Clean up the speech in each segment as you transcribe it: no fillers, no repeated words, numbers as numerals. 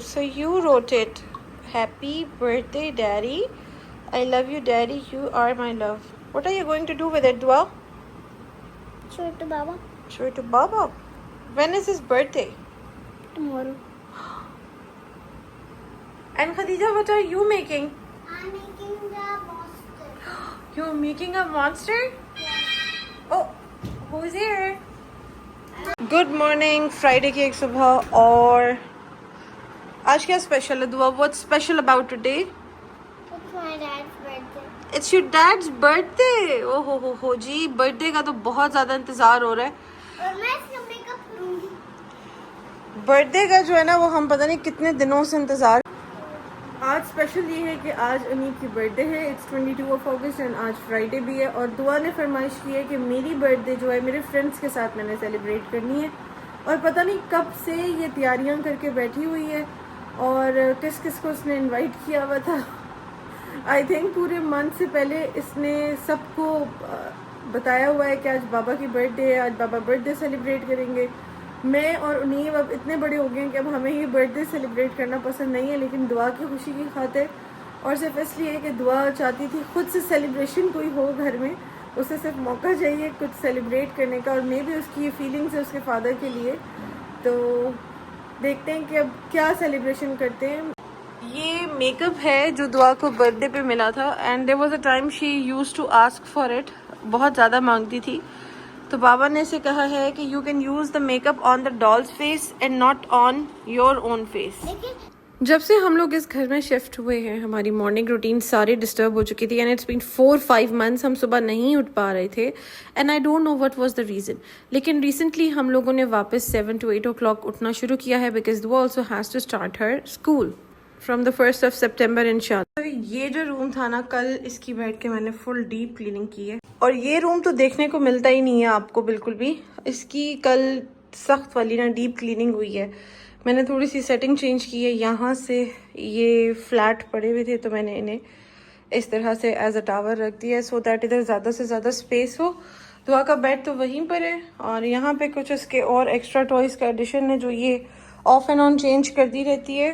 so you wrote it. Happy birthday, Daddy. I love you, Daddy. You are my love. What are you going to do with it, Dua? Show it to Baba. Show it to Baba. When is his birthday? Tomorrow. And Khadija, what are you making? I'm making the monster. You're making a monster? Yeah. Oh, who's here? Good morning. Friday की एक सुबह और आज क्या special है दुआ? What's special about today? It's my dad's birthday. It's your dad's birthday. ओ हो जी, birthday का तो बहुत ज़्यादा इंतज़ार हो रहा है. और मैं इसका मेकअप करूंगी. बर्थडे का जो है ना वो हम पता नहीं कितने दिनों से इंतज़ार. आज स्पेशल ये है कि आज उन्हीं की बर्थडे है. इट्स 22 ऑफ अगस्त एंड आज फ्राइडे भी है. और दुआ ने फरमाइश की है कि मेरी बर्थडे जो है मेरे फ्रेंड्स के साथ मैंने सेलिब्रेट करनी है. और पता नहीं कब से ये तैयारियां करके बैठी हुई है और किस किस को उसने इनवाइट किया हुआ था. आई थिंक पूरे मंथ से पहले इसने सबको बताया हुआ है कि आज बाबा की बर्थडे है, आज बाबा बर्थडे सेलिब्रेट करेंगे. मैं और उन्हीं अब इतने बड़े हो गए हैं कि अब हमें ये बर्थडे सेलिब्रेट करना पसंद नहीं है, लेकिन दुआ की खुशी की खातिर और सिर्फ इसलिए कि दुआ चाहती थी खुद से सेलिब्रेशन कोई हो घर में. उसे सिर्फ मौका चाहिए कुछ सेलिब्रेट करने का और मे भी उसकी ये फीलिंग्स है उसके फादर के लिए. तो देखते हैं कि अब क्या सेलिब्रेशन करते हैं. ये मेकअप है जो दुआ को बर्थडे पे मिला था and there was a time she used to ask for it. बहुत ज़्यादा मांगती थी तो बाबा ने इसे कहा है कि you can use the makeup on the dolls face and not on your own face. जब से हम लोग इस घर में शिफ्ट हुए हैं हमारी मॉर्निंग रूटीन सारी डिस्टर्ब हो चुकी थी एंड इट्स बीन 4-5 मंथ्स हम सुबह नहीं उठ पा रहे थे and I don't know what was the reason. लेकिन रिसेंटली हम लोगों ने वापस 7 to 8 o'clock उठना शुरू किया है because Dua also has to start her school from the 1st of September इंशाल्लाह. तो ये जो रूम था ना कल इसकी बैठ के मैंने फुल डीप क्लीनिंग की है और ये रूम तो देखने को मिलता ही नहीं है आपको बिल्कुल भी. इसकी कल सख्त वाली ना डीप क्लीनिंग हुई है. मैंने थोड़ी सी सेटिंग चेंज की है. यहाँ से ये फ्लैट पड़े हुए थे तो मैंने इन्हें इस तरह से एज अ टावर रख दिया है सो दैट इधर ज़्यादा से ज़्यादा स्पेस हो. दुआ का बेड तो वहीं पर है और यहाँ पे कुछ इसके और एक्स्ट्रा टॉयज़ का एडिशन है जो ये ऑफ एंड ऑन चेंज करती रहती है.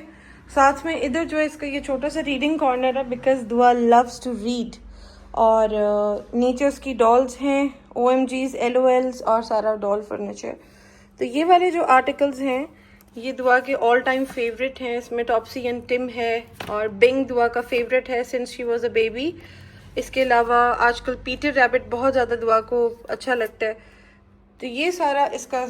साथ में इधर जो है इसका ये छोटा सा रीडिंग कॉर्नर है बिकॉज दुआ लव्स टू रीड. और नीचे उसकी डॉल्स हैं OMGs LOLs और सारा डॉल फर्नीचर. तो ये वाले जो आर्टिकल्स हैं ये दुआ के ऑल टाइम फेवरेट हैं. इसमें टॉप्सी एंड टिम है और बिंग दुआ का फेवरेट है since she was a baby. इसके अलावा आजकल पीटर रैबिट बहुत ज़्यादा दुआ को अच्छा लगता है. तो ये सारा इसका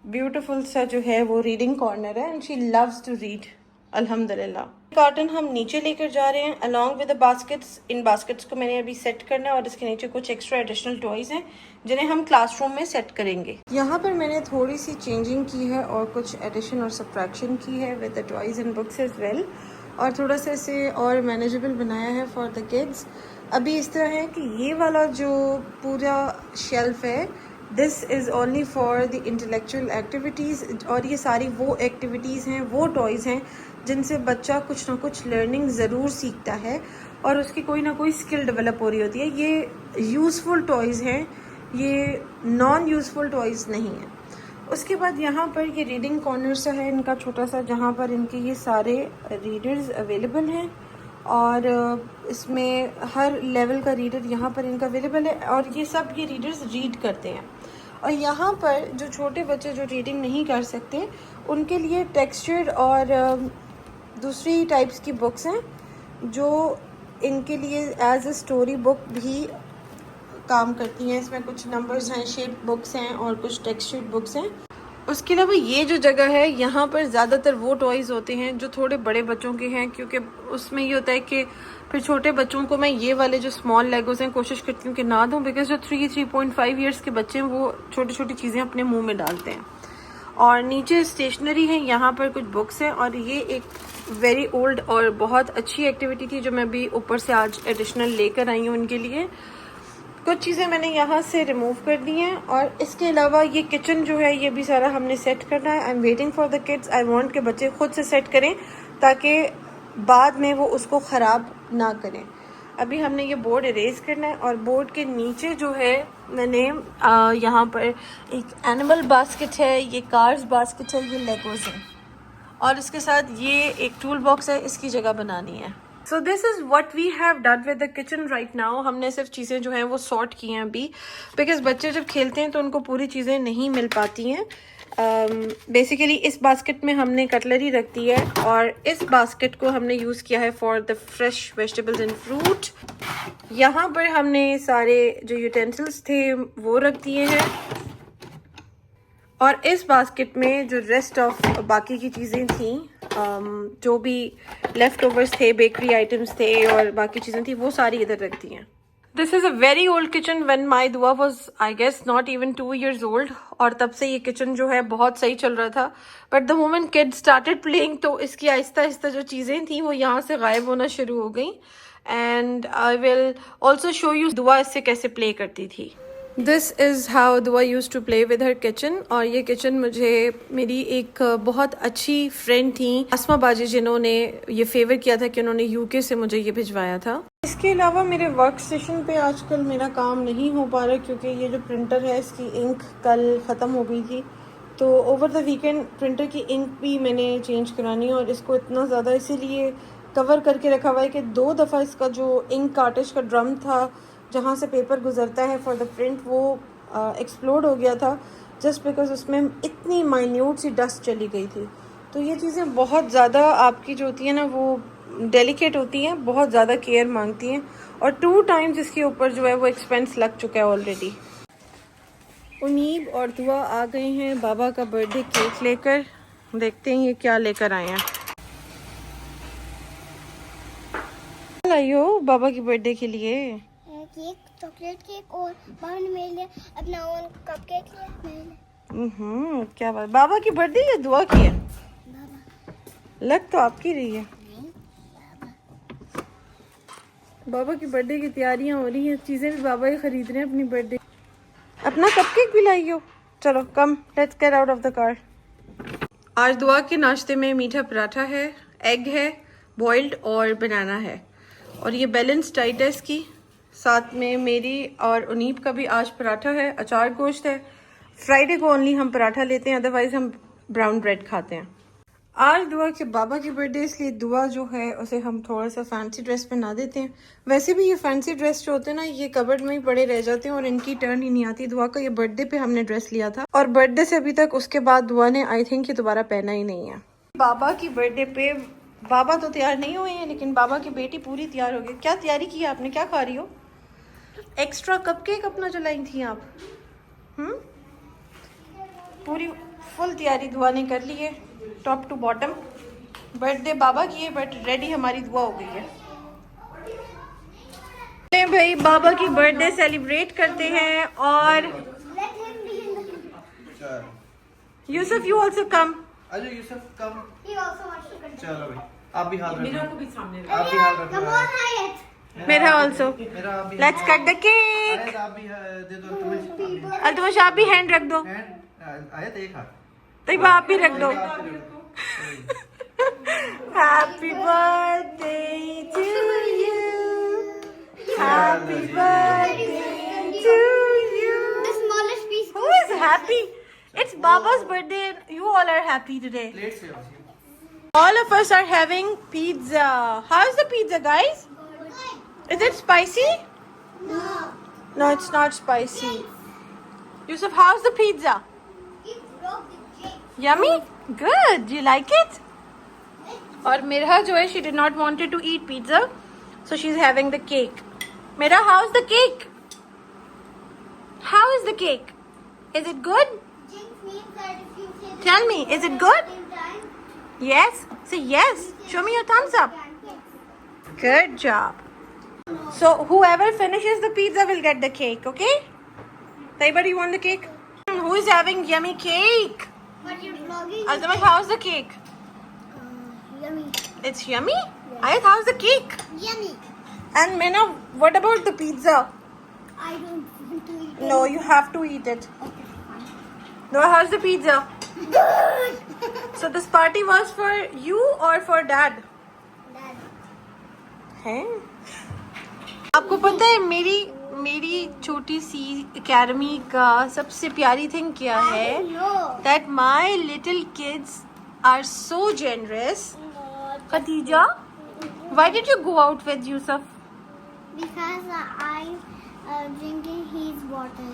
ब्यूटीफुल सा जो है वो रीडिंग कॉर्नर है and she loves to read अल्हम्दुलिल्लाह. कार्टन हम नीचे लेकर जा रहे हैं अलॉन्ग विद द बास्केट्स. इन बास्केट्स को मैंने अभी सेट करना है और इसके नीचे कुछ एक्स्ट्रा एडिशनल टॉयज़ हैं जिन्हें हम क्लासरूम में सेट करेंगे. यहाँ पर मैंने थोड़ी सी चेंजिंग की है और कुछ एडिशन और सब्ट्रैक्शन की है with the toys and books as well और थोड़ा सा इसे और मैनेजेबल बनाया है फॉर द किड्स. अभी इस तरह है कि ये वाला जो पूरा शेल्फ है this is only for the intellectual activities और ये सारी वो एक्टिविटीज़ हैं वो टॉयज़ हैं जिनसे बच्चा कुछ ना कुछ लर्निंग ज़रूर सीखता है और उसकी कोई ना कोई स्किल डेवलप हो रही होती है. ये यूज़फुल टॉयज़ हैं, ये नॉन यूज़फुल टॉयज़ नहीं हैं. उसके बाद यहाँ पर ये रीडिंग कॉर्नर सा है इनका छोटा सा जहाँ पर इनके ये सारे रीडर्स अवेलेबल हैं और इसमें हर लेवल का रीडर यहाँ पर इनका अवेलेबल है और ये सब ये रीडर्स रीड करते हैं. और यहाँ पर जो छोटे बच्चे जो रीडिंग नहीं कर सकते उनके लिए टेक्सचर और दूसरी टाइप्स की बुक्स हैं जो इनके लिए एज अ स्टोरी बुक भी काम करती हैं. इसमें कुछ नंबर्स हैं, शेप बुक्स हैं और कुछ टेक्सचर बुक्स हैं. उसके अलावा ये जो जगह है यहाँ पर ज़्यादातर वो टॉयज़ होते हैं जो थोड़े बड़े बच्चों के हैं क्योंकि उसमें ये होता है कि फिर छोटे बच्चों को मैं ये वाले जो स्मॉल लेगोज हैं कोशिश करती हूँ कि ना दूँ बिकॉज जो 3-3.5 ईयर्स के बच्चे हैं वो छोटी छोटी चीज़ें अपने मुंह में डालते हैं. और नीचे स्टेशनरी है, यहाँ पर कुछ बुक्स हैं और ये एक वेरी ओल्ड और बहुत अच्छी एक्टिविटी थी जो मैं भी ऊपर से आज एडिशनल लेकर आई हूँ उनके लिए. कुछ चीज़ें मैंने यहाँ से रिमूव कर दी हैं और इसके अलावा ये किचन जो है ये भी सारा हमने सेट करना है. I am waiting for the kids. I want के बच्चे खुद से सेट करें ताकि बाद में वो उसको ख़राब ना करें. अभी हमने ये बोर्ड इरेज करना है और बोर्ड के नीचे जो है मैंने यहाँ पर एक एनिमल बास्केट है, ये कार्स बास्केट है, ये लेगोज हैं और इसके साथ ये एक टूल बॉक्स है, इसकी जगह बनानी है। So this is what we have done with the kitchen right now. हमने सिर्फ चीज़ें जो हैं वो सॉर्ट की हैं अभी, बिकॉज बच्चे जब खेलते हैं तो उनको पूरी चीज़ें नहीं मिल पाती हैं। बेसिकली इस बास्केट में हमने कटलरी रख दी है और इस बास्केट को हमने यूज़ किया है for the fresh vegetables and fruit. यहाँ पर हमने सारे जो यूटेंसिल्स थे वो रख दिए हैं और इस बास्केट में जो रेस्ट ऑफ बाकी की चीज़ें थी, जो भी लेफ्ट ओवर्स थे, बेकरी आइटम्स थे और बाकी चीज़ें थी, वो सारी इधर रख दी हैं। This is a very old kitchen when my Dua was I guess not even 2 years old, और तब से ये किचन जो है बहुत सही चल रहा था। But the moment kids started playing तो इसकी आहिस्ता आहिस्ता जो चीज़ें थी वो यहाँ से गायब होना शुरू हो गई। And I will also show you Dua इससे कैसे प्ले करती थी। This is how Dua use to play with her kitchen. और ये किचन मुझे मेरी एक बहुत अच्छी फ्रेंड थी अस्मा बाजी, जिन्होंने ये फेवर किया था कि उन्होंने यूके से मुझे ये भिजवाया था। इसके अलावा मेरे वर्क स्टेशन पे आजकल मेरा काम नहीं हो पा रहा क्योंकि ये जो प्रिंटर है इसकी इंक कल ख़त्म हो गई थी, तो ओवर द वीकेंड प्रिंटर की इंक भी मैंने चेंज करानी है और इसको इतना ज़्यादा इसीलिए कवर करके रखा हुआ है कि 2 दफ़ा इसका जो इंक कार्टेज का ड्रम था जहाँ से पेपर गुजरता है फॉर द प्रिंट वो एक्सप्लोड हो गया था, जस्ट बिकॉज उसमें इतनी माइन्यूट सी डस्ट चली गई थी। तो ये चीज़ें बहुत ज़्यादा आपकी जो होती है ना वो डेलिकेट होती हैं, बहुत ज़्यादा केयर मांगती हैं और 2 times इसके ऊपर जो है वो एक्सपेंस लग चुका है ऑलरेडी। उनीब और दुआ आ गए हैं बाबा का बर्थडे केक लेकर। देखते हैं ये क्या लेकर आए हैं। लाइयो बाबा की बर्थडे के लिए केक, चॉकलेट केक और बाहर मेरे लिए अपना ओन कपकेक लिया। क्या बात, बाबा की बर्थडे या दुआ की है? बाबा लग तो आपकी रही है। बाबा की बर्थडे की तैयारियां हो रही हैं, चीजें भी बाबा ही खरीद रहे हैं अपनी बर्थडे। अपना कपकेक भी लाइयो। चलो come, let's get out of the car. आज दुआ के नाश्ते में मीठा पराठा है, एग है बॉइल्ड और बनाना है, और ये बैलेंस डाइट है इसकी। साथ में मेरी और उनीब का भी आज पराठा है, अचार गोश्त है। फ्राइडे को ओनली हम पराठा लेते हैं, अदरवाइज हम ब्राउन ब्रेड खाते हैं। आज दुआ के बाबा की बर्थडे, इसलिए दुआ जो है उसे हम थोड़ा सा फैंसी ड्रेस पहना देते हैं। वैसे भी ये फैंसी ड्रेस जो होते हैं ना ये कबर्ड में ही पड़े रह जाते हैं और इनकी टर्न ही नहीं आती। दुआ का ये बर्थडे पे हमने ड्रेस लिया था और बर्थडे से अभी तक उसके बाद दुआ ने आई थिंक ये दोबारा पहना ही नहीं है। बाबा की बर्थडे पे बाबा तो तैयार नहीं हुए हैं लेकिन बाबा की बेटी पूरी तैयार हो गई। क्या तैयारी की है आपने, क्या खा रही हो? एक्स्ट्रा कपकेक अपना जो लाई थी आप? पूरी फुल तैयारी दुआ ने कर ली है, टॉप टू बॉटम। बर्थडे बाबा की है बट रेडी हमारी दुआ हो गई है। भाई बाबा की बर्थडे सेलिब्रेट करते हैं और Yusuf you also come. Ajay Yusuf come. He also wants to continue. चलो भाई, आप भी हाथ मेरा रखो। को भी सामने आप भी हाथ रखो। Come on, Hayat. मेरा ऑल्सो। मेरा आप भी। Let's cut the cake. आयत आप भी दे दो तुम्हें। अल्तमश आप भी हैंड रख दो। आयत एक हाथ। तो आप भी रख दो। Happy birthday to you, happy birthday to you. The smallest piece. Who is happy? It's Baba's birthday and you all are happy today. Plate से आओ। All of us are having pizza. How's the pizza, guys? Is it spicy? No. No, it's not spicy. Yusuf, how's the pizza? He broke the cake. Yummy? Good. Do you like it? और Mirha जो है, she did not wanted to eat pizza, so she's having the cake. Mirha, how's the cake? How is the cake? Is it good? Jinx means that if you say the Tell me, is it good? same time, Yes. Say yes. Show me your thumbs up. Good job. So whoever finishes the pizza will get the cake, okay? Anybody want the cake? Who is having yummy cake? But you're vlogging. Azamah, how's the cake? Yummy. It's yummy? Ayat, how's the cake? Yummy. And Mena, what about the pizza? I don't want to eat No, you have to eat it. No, how's the pizza? it. So this party was for you or for dad? Dad. हैं? आपको पता है मेरी छोटी सी academy का सबसे प्यारी thing क्या है? No. That my little kids are so generous. Khadija, why did you go out with Yusuf? Because I'm drinking his water.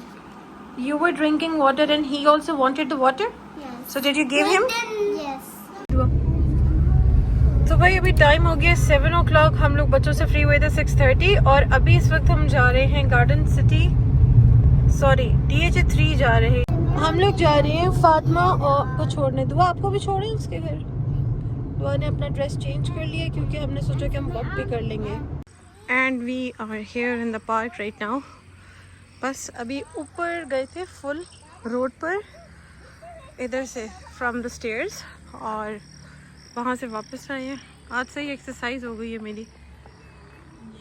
You were drinking water and he also wanted the water? Yes. So did you give him? Yes. तो भाई अभी time हो गया 7 o'clock. हम लोग बच्चों से free हुए थे 6:30 और अभी इस वक्त हम जा रहे हैं गार्डन सिटी, सॉरी DH 3 जा रहे हैं. हम लोग जा रहे हैं फातिमा और को छोड़ने. दुआ आपको भी छोड़े उसके घर. दुआ ने अपना ड्रेस चेंज कर लिया क्योंकि हमने सोचा कि हम वॉक भी कर लेंगे. And we are here in the park right now. बस अभी ऊपर गए थे फुल रोड पर इधर से फ्रॉम द स्टेयर्स और वहाँ से वापस आए हैं. आज से ही एक्सरसाइज हो गई है मेरी.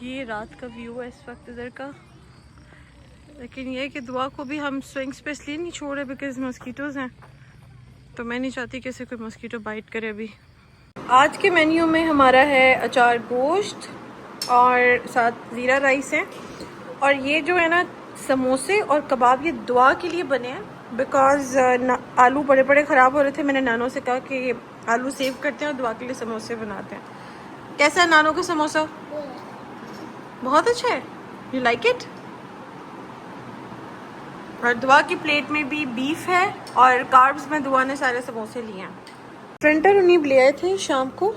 ये रात का व्यू है इस वक्त इधर का. लेकिन ये कि दुआ को भी हम स्विंग्स पे इसलिए नहीं छोड़ रहे बिकॉज मॉस्किटोज़ हैं, तो मैं नहीं चाहती कि इसे कोई मॉस्किटो बाइट करे. अभी आज के मेन्यू में हमारा है अचार गोश्त और साथ ज़ीरा राइस है. और ये जो है ना समोसे और कबाब ये दुआ के लिए बने हैं बिकॉज आलू बड़े बड़े ख़राब हो रहे थे. मैंने नानों से कहा कि आलू सेव करते हैं और दुआ के लिए समोसे बनाते हैं. कैसा है नानों का समोसा? बहुत अच्छा है. You like it? और दुआ की प्लेट में भी बीफ है और कार्ब्स में दुआ ने सारे समोसे लिए हैं. प्रिंटर उन्हीं ले आए थे शाम को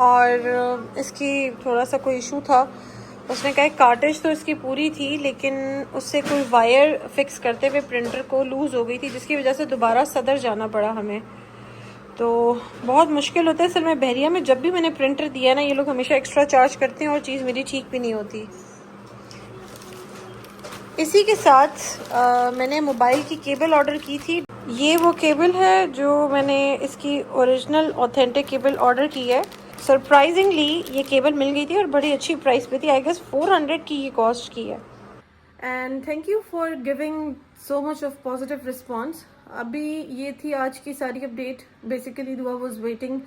और इसकी थोड़ा सा कोई इशू था. उसने कहा कार्टेज तो इसकी पूरी थी लेकिन उससे कोई वायर फिक्स करते हुए प्रिंटर को लूज़ हो गई थी जिसकी वजह से दोबारा सदर जाना पड़ा हमें. तो बहुत मुश्किल होता है. असल में बहरिया में जब भी मैंने प्रिंटर दिया ना ये लोग हमेशा एक्स्ट्रा चार्ज करते हैं और चीज़ मेरी ठीक भी नहीं होती. इसी के साथ मैंने मोबाइल की केबल ऑर्डर की थी. ये वो केबल है जो मैंने इसकी ओरिजिनल ऑथेंटिक केबल ऑर्डर की है. सरप्राइजिंगली ये केबल मिल गई थी और बड़ी अच्छी प्राइस पे थी. आई गेस 400 की ये कॉस्ट की है. And thank you for giving so much of positive response. अभी ये थी आज की सारी update. Basically Dua was waiting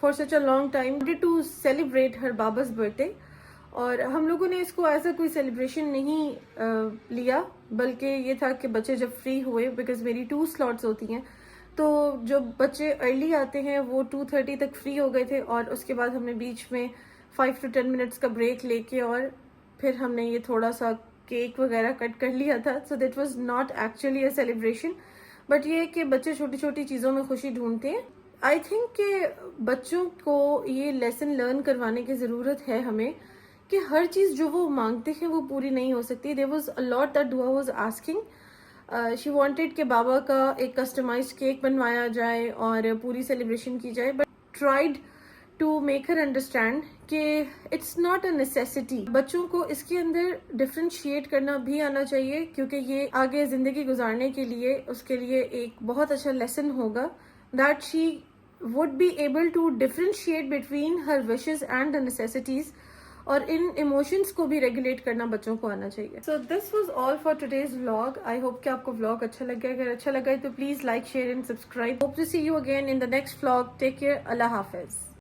for such a long time to celebrate her बाबा's बर्थडे. और हम लोगों ने इसको ऐसा कोई सेलिब्रेशन नहीं लिया बल्कि ये था कि बच्चे जब फ्री हुए बिकॉज मेरी 2 स्लॉट्स होती हैं तो जो बच्चे अर्ली आते हैं वो 2:30 तक फ्री हो गए थे और उसके बाद हमने बीच में 5 to 10 मिनट्स का ब्रेक लेके और फिर हमने ये थोड़ा सा केक वगैरह कट कर लिया था. So that was not actually a celebration but ये कि बच्चे छोटी छोटी चीज़ों में खुशी ढूंढते हैं. आई थिंक कि बच्चों को ये लेसन लर्न करवाने की ज़रूरत है हमें कि हर चीज़ जो वो मांगते हैं वो पूरी नहीं हो सकती. There was a lot that Dua was asking. She wanted कि बाबा का एक कस्टमाइज्ड केक बनवाया जाए और पूरी सेलिब्रेशन की जाए but tried to make her understand कि इट्स नॉट अ नेसेसिटी. बच्चों को इसके अंदर डिफ्रेंशिएट करना भी आना चाहिए क्योंकि ये आगे ज़िंदगी गुजारने के लिए उसके लिए एक बहुत अच्छा लेसन होगा. That she would be able to differentiate between her wishes and the necessities और इन इमोशंस को भी रेगुलेट करना बच्चों को आना चाहिए. So this was all for today's vlog. I hope कि आपको व्लॉग अच्छा लगे. अगर अच्छा लगा है तो please like share and subscribe. Hope to see you again in the next vlog. Take care. अल्लाह हाफिज.